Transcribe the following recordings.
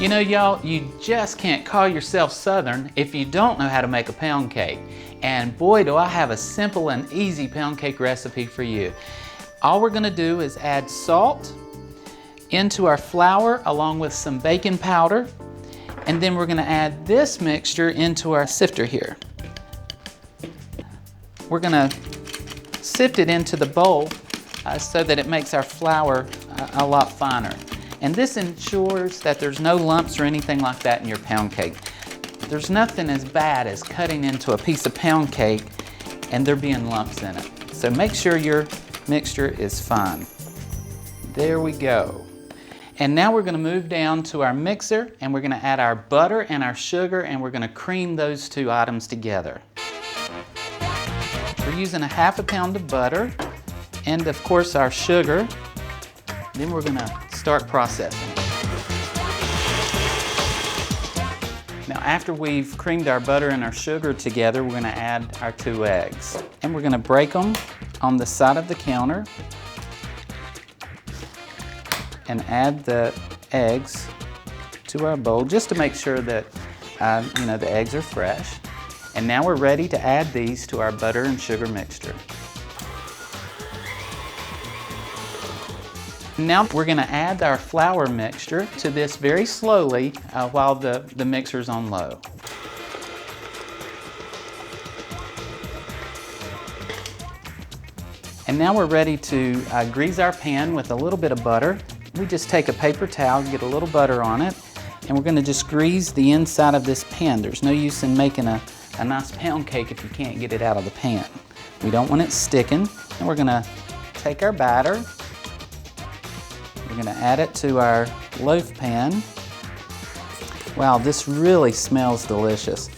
You know, y'all, you just can't call yourself Southern if you don't know how to make a pound cake. And boy, do I have a simple and easy pound cake recipe for you. All we're gonna do is add salt into our flour along with some baking powder, and then we're gonna add this mixture into our sifter here. We're gonna sift it into the bowl so that it makes our flour a lot finer. And this ensures that there's no lumps or anything like that in your pound cake. There's nothing as bad as cutting into a piece of pound cake and there being lumps in it. So make sure your mixture is fine. There we go. And now we're going to move down to our mixer and we're going to add our butter and our sugar and we're going to cream those two items together. We're using a ½ pound of butter and of course our sugar. Then we're going to start processing. Now after we've creamed our butter and our sugar together, we're going to add our 2 eggs. And we're going to break them on the side of the counter and add the eggs to our bowl just to make sure that the eggs are fresh. And now we're ready to add these to our butter and sugar mixture. Now we're going to add our flour mixture to this very slowly while the mixer's on low. And now we're ready to grease our pan with a little bit of butter. We just take a paper towel, get a little butter on it, and we're going to just grease the inside of this pan. There's no use in making a nice pound cake if you can't get it out of the pan. We don't want it sticking. And we're going to take our batter. We're going to add it to our loaf pan. Wow, this really smells delicious.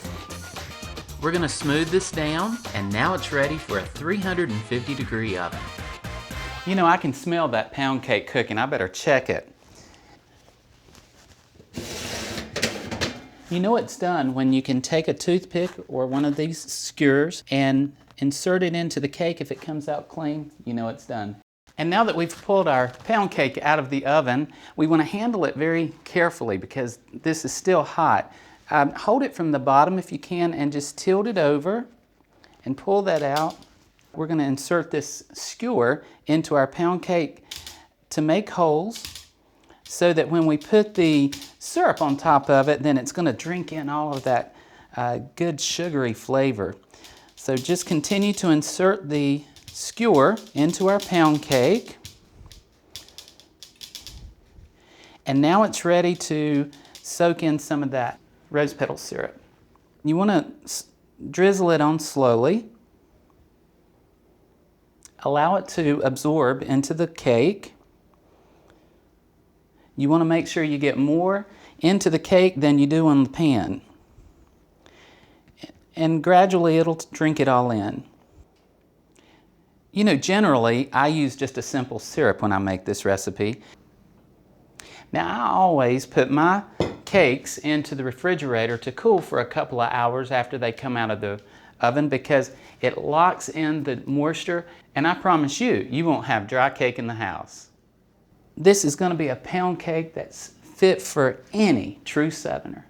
We're going to smooth this down, and now it's ready for a 350-degree oven. You know, I can smell that pound cake cooking. I better check it. You know it's done when you can take a toothpick or one of these skewers and insert it into the cake. If it comes out clean, you know it's done. And now that we've pulled our pound cake out of the oven, we want to handle it very carefully because this is still hot. Hold it from the bottom if you can and just tilt it over and pull that out. We're going to insert this skewer into our pound cake to make holes so that when we put the syrup on top of it, then it's going to drink in all of that good sugary flavor. So just continue to insert the skewer into our pound cake. And now it's ready to soak in some of that rose petal syrup. You want to drizzle it on slowly. Allow it to absorb into the cake. You want to make sure you get more into the cake than you do on the pan. And gradually it'll drink it all in. You know, generally I use just a simple syrup when I make this recipe. Now I always put my cakes into the refrigerator to cool for a couple of hours after they come out of the oven because it locks in the moisture, and I promise you, you won't have dry cake in the house. This is going to be a pound cake that's fit for any true Southerner.